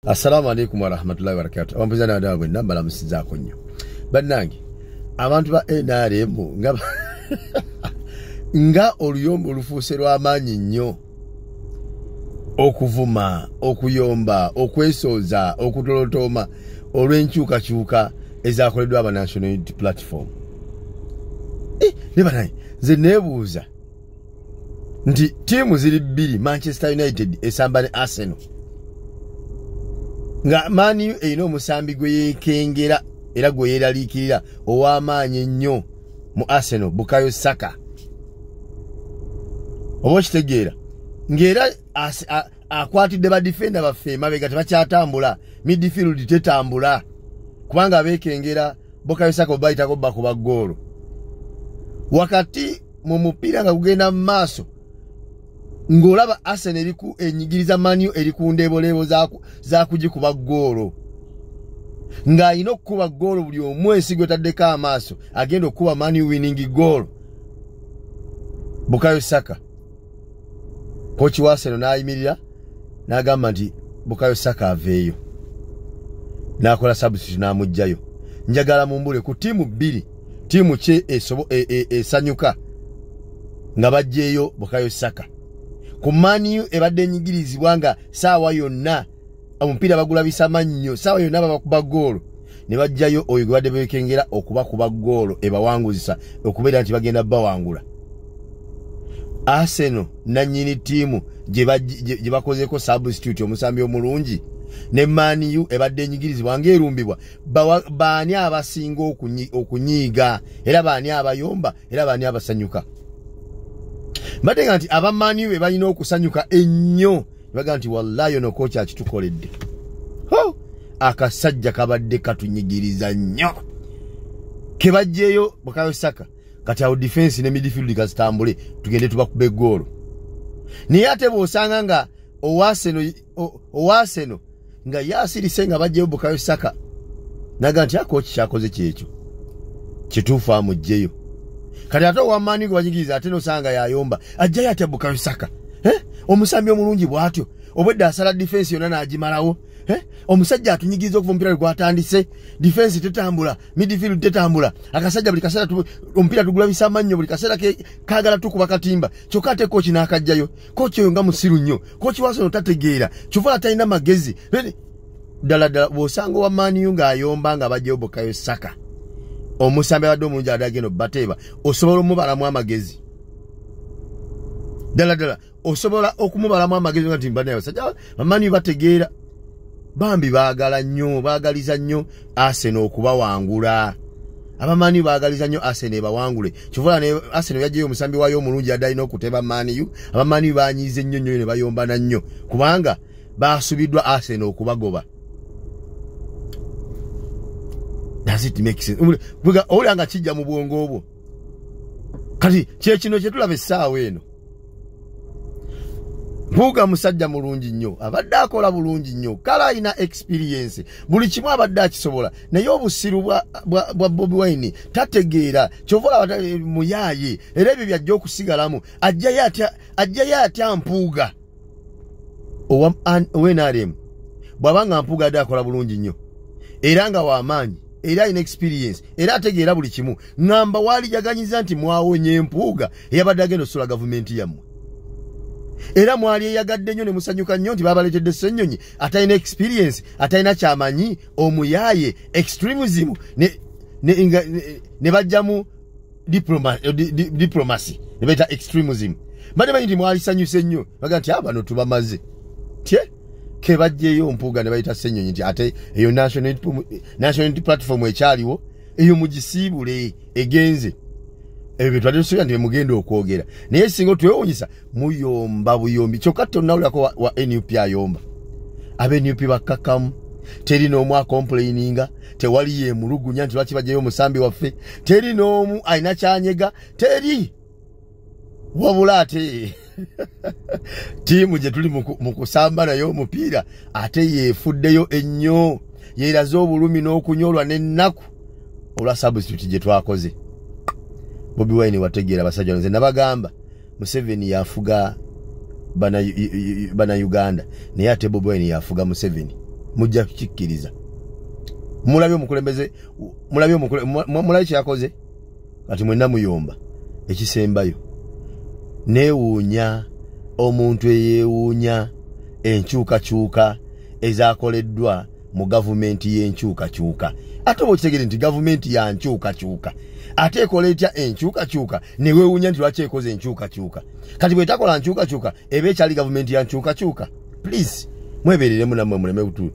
Assalamu alaikum wa rahmatullahi wa barakatuh. Abambuzana adabwe nambala musizaako nnyo. Bannange abantu ba NRM nga oluyombo lufuuse lw'amaanyi nnyo okuvuma, okuyomba, okwesooza, okutolotooma olw'enkyukakyuka ezaakoleddwa aba National Unity Platform. Ne bannange nze neebuuza nti ttiimu ziri bbiri, Manchester United esamba ne Arsenal. Nga Man U erina omusambi gwe yeekengera era gwe yeeraliikirira ow'amaanyi ennyo mu Arsenal, Bukayo Saka. Oba okitegeera ng'era akwatidde badifenda baffe emabega tebakyatambula, midfield tetambula kubanga abeekengera Bukayo Saka obayitako bakuba ggoolo. Wakati mu mupiira nga gugenda mu maaso ng'olaba Arsenal eriku enyigiriza Man U eri ku ndeeboleebo za kugikuba ggoolo, ng'alina okukuba ggoolo buli omu ensigo etaddeko amaaso agenda okukuba Man U winning goal. Bukayo Saka kochi wa Arsenal n'ayimirira n'agamba nti Bukayo Saka aveeyo, n'akola substitute n'amugjayo. Njagala mumbule ku ttiimu bbiri, ttiimu kye esanyuka nga bajjeeyo Bukayo Saka. Ku Man U ebadde enyigirizibwa nga saawa yonna omupiira bagulabisa mannyo, saawa yonna babakuba ggoolo, ne bajjayo oyo gwe badde beekengera okubakuba ggoolo ebawanguzisa okubeera nti bagenda bawangula. Arsenal nannyini ttiimu gye bakozeeko substitute omusambi omulungi ne Man U ebadde enyigirizibwa ng'erumbibwa, baani abasinga okunyiiga era baani abayomba era baani abasanyuka. Mbatenga nti aba Man U balina okusanyuka ennyo, baga nti wallahi ono kocha akitukoledde. Akasajja kabadde katunyigiriza nnyo. Kebajjeeyo Bukayo Saka kati awo defense ne midfield kazitambule tugende tubakube ggoolo. Naye ate bw'osanga nga Owaseno nga yaasirise nga bajjeeyo Bukayo Saka naga nti akochi kyakoze kyekyo kituufu amugjeyo. Kati ate owa Man U gwe banyigiriza ate nosanga yayomba ajjayo ate Bukayo Saka. Omusambi omulungi bw'atyo obwedde asala defense yonna n'agimalawo. Omusajja atunyigiriza okuva omupiira gwatandise, defense tetambula, midfield tetambula, akasajja buli kaseera omupiira tugulabisa amannyo, buli kaseera kaagala tukuba katimba. Kyokka ate kochi n'akajjayo, kochi oyo nga musiru nnyo, kochi wa Arsenal tategeera, kyova talina magezi. Ddala bw'osanga owa Man U ng'ayomba nga bajjayo Bukayo Saka, omusambi abadde omulungi adagenda bateeba, osobola omubalamu amagezi. Ddala osobola okumubalamu amagezi nga timbana abasajja Man U bategeera. Bambi baagala nnyo, baagaliza nnyo Arsenal okubawangula. Aba Man U baagaliza nnyo Arsenal bawangule. Kyovula ne Arsenal yajjayo omusambi waayo omulungi adalina okuteba Man U. Aba Man U baanyiize nnyo ne bayombana nnyo kubanga baasubiddwa Arsenal okubagoba. Does it make sense? Oli anga kijja mu bwongo obwo. Kati kyekino kye tulaba essaawa eno. Mpuuga musajja mulungi nnyo, abadde akola bulungi nnyo, kala alina experience, buli kimu abadde akisobola, naye obusiru bwa Bobi Wine tategeera, kyovola muyaaye, era ebyo byajja okusigalamu, ajjayo atya Mpuuga owa NRM bw'abanga Mpuuga adde akola bulungi nnyo, era nga w'amaanyi, era alina experience, era ategeera buli kimu, ngamba waalijaganyiza nti mwawonye Mpuuga eyabadde agenda okusula gavumenti yammwe. Era mwali eyagadde nnyo ne musanyuka nnyo nti babaleetedde Ssenyonyi atalina experience, atalina kyamanyi, omuyaaye, extremism ne bajjamu diplomacy ne baita extremism. Bade banyi nti mwali sanyuse nnyo baga nti abano tubamaze ke bajjeeyo Mpuuga ne bayita Ssenyonyi nti ate eyo National Unity Platform ekyaliwo eyo mugisiibule egenze. Ebyo twatusuubira nti mugenda okwogera, naye singa twewuunyisa muyomba buyombi. Kyokka tonnawulirako wa NUP ayomba. Abe NUP bakkakkamu, teri n'omu akomplaininga, tewali yemulugunya nti lwaki bajjayo omusambi waffe, teri n'omu alina kyanyega, teri. Wabula ate ttiimu gye tuli mu kusamba nayo omupiira ate yeefuddeyo ennyo, yeeraze obulumi n'okunyolwa n'ennaku olwa substitute gye twakoze. Bobi Wine wategeera basajja nze nabagamba Museveni yafuga bana Uganda naye ate Bobi Wine yafuga Museveni. mujja kukikkiriza. Mulabye omukulembeze, mulabye kyakoze kati mwenna muyomba ekisembayo. Neewuunya omuntu eyeewuunya enkyukakyuka ezakoleddwa mu gavumenti y'enkyukakyuka. Ate oba okitegere nti gavumenti ya nkyukakyuka ate ekola etya enkyukakyuka ne weewuunya nti lwaki ekoze enkyukakyuka. Kati bw'etakola nkyukakyuka eba ekyali gavumenti ya nkyukakyuka. Please mwebeereremu nammwe muleme kutu